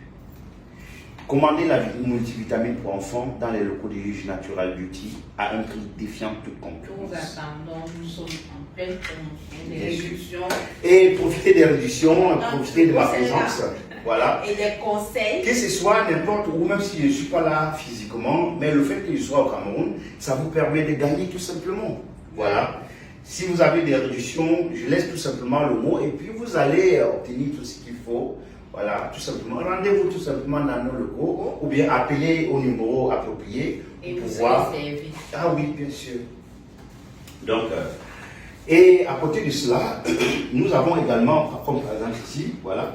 S2: Commandez la multivitamine pour enfants dans les locaux de Juge Natural Beauty à un prix défiant toute concurrence.
S1: Nous attendons, nous sommes en pleine promotion, des réductions.
S2: Et profitez des réductions, profitez de ma présence. Voilà.
S1: Et des conseils.
S2: Que ce soit n'importe où, même si je ne suis pas là physiquement, mais le fait que je sois au Cameroun, ça vous permet de gagner tout simplement. Voilà. Si vous avez des réductions, je laisse tout simplement le mot et puis vous allez obtenir tout ce qu'il faut. Voilà, tout simplement. Rendez-vous tout simplement dans nos locaux ou bien appelez au numéro approprié
S1: pour
S2: pouvoir.
S1: Servi.
S2: Ah oui, bien sûr. Donc, et à côté de cela, nous avons également, comme par exemple ici, voilà.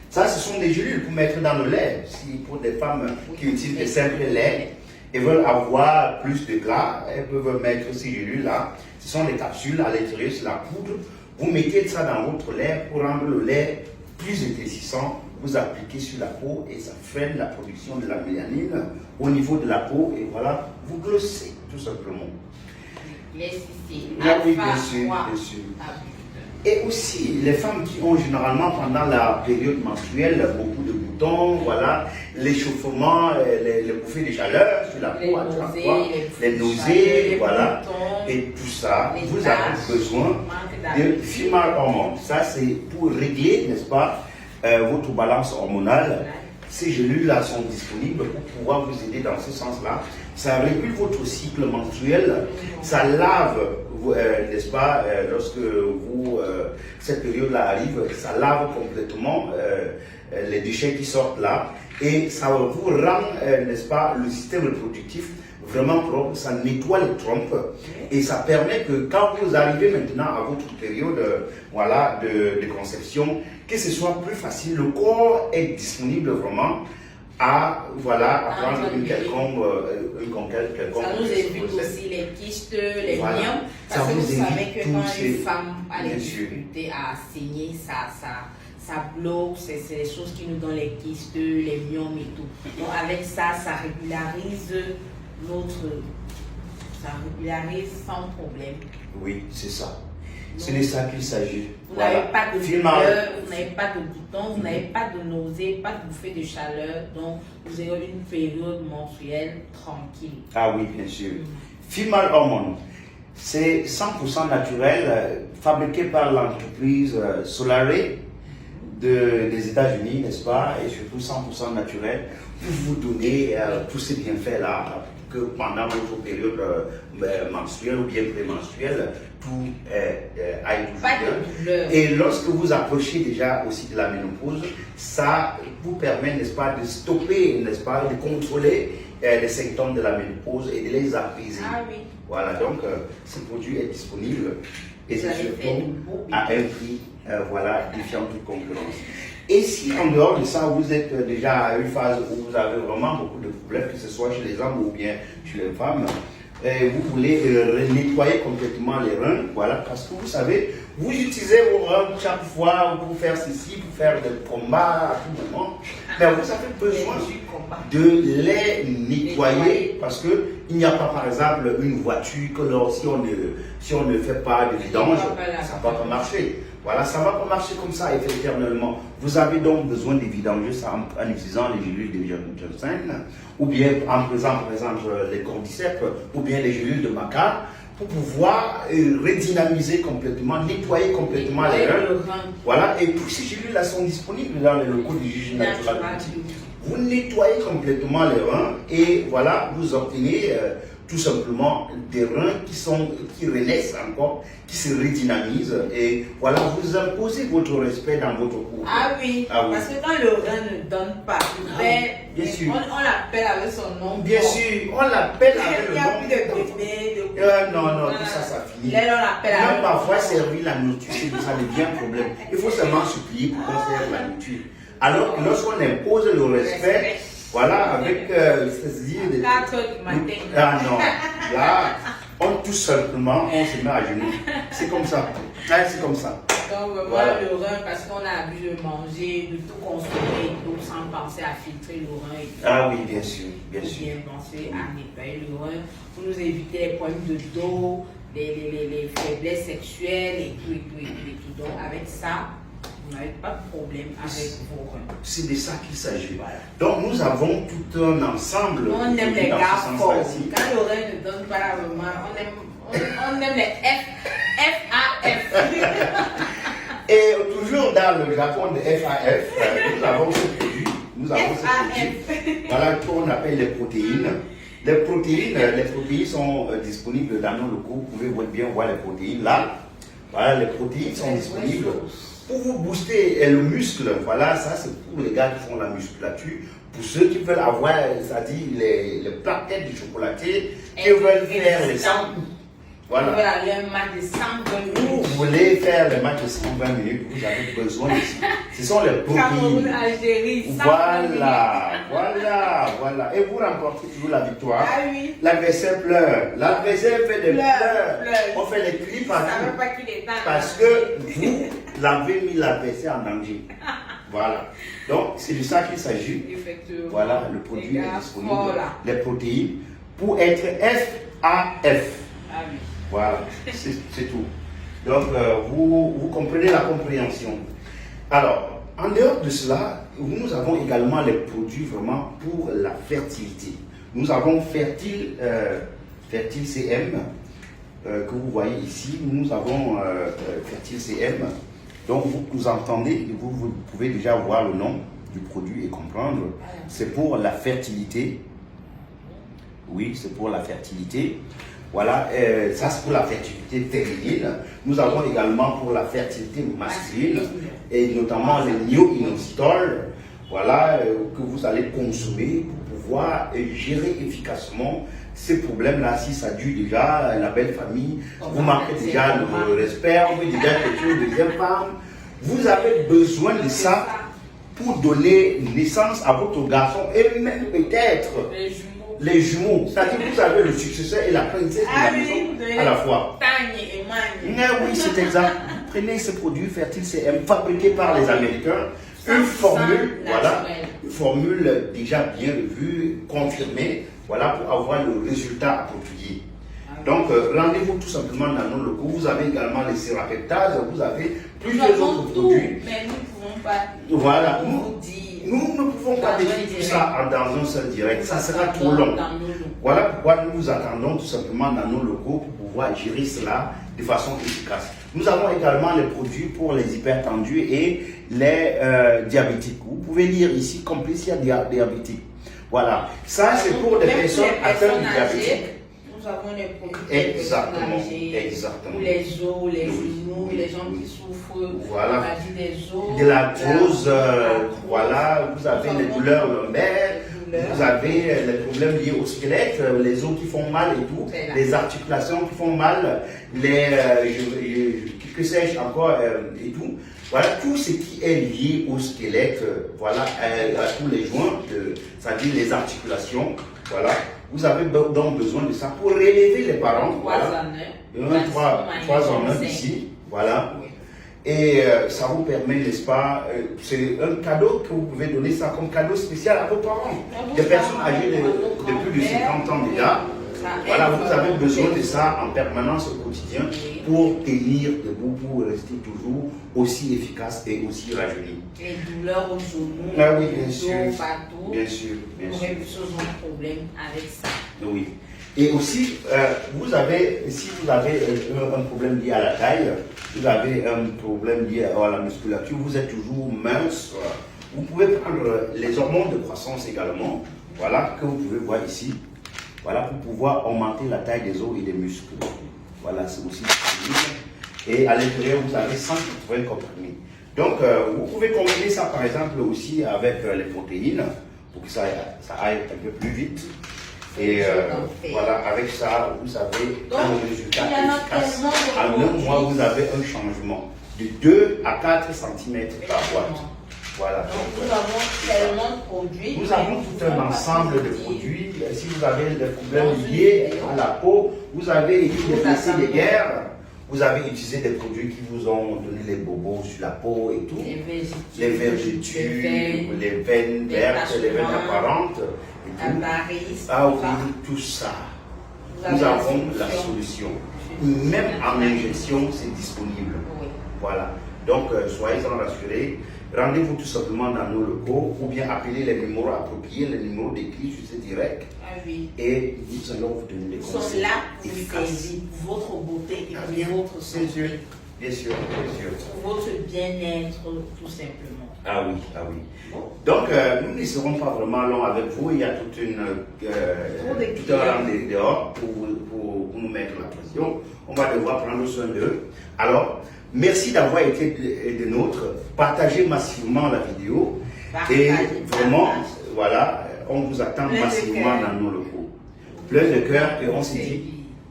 S2: Ça, ce sont des gélules pour mettre dans le lait. Si pour des femmes qui utilisent des simples laits et veulent avoir plus de gras, elles peuvent mettre ces gélules-là. Ce sont des capsules à l'intérieur, c'est la poudre. Vous mettez ça dans votre lait pour rendre le lait plus épaississant. Vous appliquez sur la peau et ça freine la production de la mélanine au niveau de la peau et voilà, vous glossez tout simplement.
S1: Ah
S2: oui, bien sûr, bien sûr. Et aussi, les femmes qui ont généralement pendant la période menstruelle beaucoup de boutons, voilà, l'échauffement, les bouffées de chaleur sur la peau, les nausées, voilà, et tout ça, vous avez besoin de Female Hormone. Ça, c'est pour régler, n'est-ce pas, votre balance hormonale. Ces gélules-là sont disponibles pour pouvoir vous aider dans ce sens-là. Ça régule votre cycle menstruel, ça lave, n'est-ce pas, lorsque cette période-là arrive, ça lave complètement les déchets qui sortent là et ça vous rend, n'est-ce pas, le système reproductif vraiment propre, ça nettoie les trompes et ça permet que quand vous arrivez maintenant à votre période voilà, de conception, que ce soit plus facile, le corps est disponible vraiment à prendre une quelconque
S1: ça nous évite aussi les kystes, les myomes, parce que vous savez que quand une femme a des difficultés à saigner, ça bloque, c'est les choses qui nous donnent les kystes, les myomes et tout. Donc avec ça, ça régularise sans problème.
S2: Oui, c'est ça. Ce n'est ça qu'il s'agit.
S1: Vous n'avez pas de douleur, vous n'avez pas de boutons, vous n'avez pas de nausées, pas de bouffées de chaleur. Donc, vous avez une période menstruelle tranquille.
S2: Ah oui, bien sûr. Female Hormone, c'est 100% naturel, fabriqué par l'entreprise Solare des États-Unis, n'est-ce pas? Et surtout 100% naturel pour vous donner tous ces bienfaits-là que pendant votre période menstruelle ou bien prémenstruelle, tout aille toujours bien. Et lorsque vous approchez déjà aussi de la ménopause, ça vous permet, n'est-ce pas, de stopper, n'est-ce pas, de contrôler les symptômes de la ménopause et de les apaiser.
S1: Ah oui.
S2: Voilà, donc ce produit est disponible et c'est surtout à un prix, voilà, défiant toute concurrence. Et si en dehors de ça, vous êtes déjà à une phase où vous avez vraiment beaucoup de problèmes, que ce soit chez les hommes ou bien chez les femmes, vous voulez nettoyer complètement les reins, voilà, parce que vous savez, vous utilisez vos reins chaque fois pour faire ceci, pour faire des combats à tout moment, mais vous avez besoin de les nettoyer parce qu'il n'y a pas, par exemple, une voiture que si on ne fait pas de vidange, ça ne va pas marcher. Voilà, ça ne va pas marcher comme ça éternellement. Vous avez donc besoin de vidanger ça en utilisant les gélules de Johnson, ou bien en faisant par exemple les cordyceps, ou bien les gélules de maca, pour pouvoir redynamiser complètement, nettoyer complètement les reins. Voilà, et tous ces gélules-là sont disponibles dans les locaux du juge natural. Vous nettoyez complètement les reins et voilà, vous obtenez tout simplement des reins qui renaissent encore, qui se redynamisent et voilà, vous imposez votre respect dans votre cours.
S1: Ah oui, parce que quand le rein ne donne pas,
S2: bien sûr.
S1: On l'appelle avec son nom.
S2: Bien sûr, on l'appelle avec le nom.
S1: Il n'y a plus de bébé,
S2: non, tout ça finit.
S1: Là, on l'appelle avec
S2: même parfois, servir la nourriture, ça devient un problème. Il faut seulement supplier pour qu'on serve la nourriture. Alors, lorsqu'on impose le respect, voilà, avec c'est-à-dire
S1: 4 heures du matin.
S2: Ah non, là, tout simplement, on se met à genoux. C'est comme ça. C'est comme ça.
S1: Donc, voilà le rein, parce qu'on a bu de manger, de tout consommer, donc sans penser à filtrer le rein.
S2: Ah oui, bien sûr, bien sûr.
S1: Bien penser à nettoyer le rein pour nous éviter les problèmes de dos, les faiblesses sexuelles et tout. Donc, avec ça, vous n'avez pas de problème avec vos reins.
S2: C'est de ça qu'il s'agit. Voilà. Donc nous avons tout un ensemble.
S1: On aime les gars forts. Quand le rein ne donne pas la main, on aime les FAF.
S2: Et toujours dans le Japon de FAF, nous avons ce produit. Voilà qu'on appelle les protéines. Les protéines sont disponibles dans nos locaux. Vous pouvez bien voir les protéines là. Voilà, les protéines sont disponibles. Pour vous booster le muscle, voilà, ça c'est pour les gars qui font la musculature. Pour ceux qui veulent avoir, c'est-à-dire les plaquettes de chocolaté, qui veulent faire les 100. Voilà.
S1: Vous voulez aller un match de 120 minutes.
S2: Vous voulez faire le match de 120 minutes, vous avez besoin de ça. Ce sont les protéines.
S1: Cameroun, Algérie,
S2: voilà. Et vous remportez toujours la victoire.
S1: Ah oui.
S2: L'adversaire pleure. L'adversaire fait des pleurs. On fait les cris partout. Parce que vous l'avez mis l'adversaire en danger. Voilà. Donc, c'est de ça qu'il s'agit.
S1: Effectivement.
S2: Voilà, le produit est disponible. Les protéines pour être FAF.
S1: Ah oui.
S2: Voilà, c'est tout. Donc, vous comprenez la compréhension. Alors, en dehors de cela, nous avons également les produits vraiment pour la fertilité. Nous avons Fertile CM, que vous voyez ici. Nous avons Fertile CM. Donc, vous entendez, vous pouvez déjà voir le nom du produit et comprendre. C'est pour la fertilité. Oui, c'est pour la fertilité. Voilà, ça c'est pour la fertilité féminine. Nous avons également pour la fertilité masculine, et notamment le nio-inositol, voilà, que vous allez consommer pour pouvoir gérer efficacement ces problèmes-là. Si ça dure déjà la belle famille, vous manquez déjà le respect, vous avez déjà quelque chose de deuxième femme, vous avez besoin de ça pour donner naissance à votre garçon et même peut-être les jumeaux. C'est-à-dire que vous avez le successeur et la princesse de la maison à la fois. Oui, c'est exact. Prenez ce produit Fertile CM fabriqué par les Américains. Une formule, voilà, une formule déjà bien revue, confirmée, voilà, pour avoir le résultat approprié. Donc, rendez-vous tout simplement dans nos locaux. Vous avez également les sérapeptases, vous avez plusieurs autres produits.
S1: Mais nous ne pouvons pas
S2: voilà,
S1: vous dire.
S2: Nous ne pouvons pas décrire tout ça dans un seul direct, ça sera trop long. Voilà pourquoi nous vous attendons tout simplement dans nos locaux pour pouvoir gérer cela de façon efficace. Nous avons également les produits pour les hypertendus et les diabétiques. Vous pouvez lire ici complétia diabétique. Voilà, ça c'est pour des personnes atteintes de diabète.
S1: Nous avons les produits
S2: exactement.
S1: Pour les os, les genoux, les gens qui souffrent
S2: voilà.
S1: des os,
S2: de l'arthrose, voilà, vous avez les douleurs lombaires, vous avez les problèmes liés au squelette, les os qui font mal et tout, les articulations qui font mal, les que sais-je encore et tout. Voilà, tout ce qui est lié au squelette, voilà, à tous les joints, c'est-à-dire les articulations, voilà. Vous avez donc besoin de ça pour relever les parents. Voilà. 3 en 1 ici. Voilà. Et ça vous permet, n'est-ce pas, c'est un cadeau que vous pouvez donner ça comme cadeau spécial à vos parents. Des personnes âgées de plus de 50 ans déjà. Voilà, vous avez besoin de ça en permanence au quotidien. pour tenir debout, pour rester toujours aussi efficace et aussi rajeuni.
S1: Les douleurs aux genoux,
S2: Ah oui, bien sûr.
S1: partout.
S2: Bien sûr, bien
S1: Vous
S2: sûr.
S1: aurez toujours un problème avec ça.
S2: Oui. Et aussi, vous avez, si vous avez un problème lié à la taille, vous avez un problème lié à la musculature, vous êtes toujours mince, vous pouvez prendre les hormones de croissance également, voilà, que vous pouvez voir ici, voilà, pour pouvoir augmenter la taille des os et des muscles. Voilà, c'est aussi disponible. Et à l'intérieur, vous avez 180 comprimés. Donc, vous pouvez combiner ça, par exemple, aussi avec les protéines, pour que ça aille un peu plus vite. Et voilà, avec ça, vous avez un résultat efficace. En un mois, vous avez un changement de 2 à 4 cm par boîte. Voilà.
S1: Donc, nous avons tellement de produits.
S2: Nous avons tout un ensemble de produits. Si vous avez des problèmes liés à la peau, vous avez été déplacé des guerres. Vous avez utilisé des produits qui vous ont donné les bobos sur la peau et tout. Les vergetures, les veines vertes, les veines apparentes. Ah oui, tout ça. Nous avons la solution. Même en injection, c'est disponible. Voilà. Donc, soyez-en rassurés. Rendez-vous tout simplement dans nos locaux ou bien appelez les numéros appropriés, les numéros décrits sur ce direct.
S1: Ah oui.
S2: Et nous allons vous donner des conseils.
S1: Nous sommes là pour vous servir, pour votre beauté et pour votre santé.
S2: Bien sûr, bien sûr.
S1: Pour votre bien-être, tout simplement.
S2: Ah oui, ah oui. Donc, nous ne serons pas vraiment longs avec vous. Il y a toute tout un rang dehors pour nous mettre la pression. On va devoir prendre soin d'eux. Alors, merci d'avoir été des nôtres. Partagez massivement la vidéo. Et vraiment, voilà, on vous attend massivement dans nos locaux. Plein de cœur et on se dit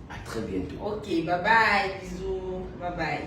S2: à très bientôt.
S1: Ok, bye bye, bisous, bye bye.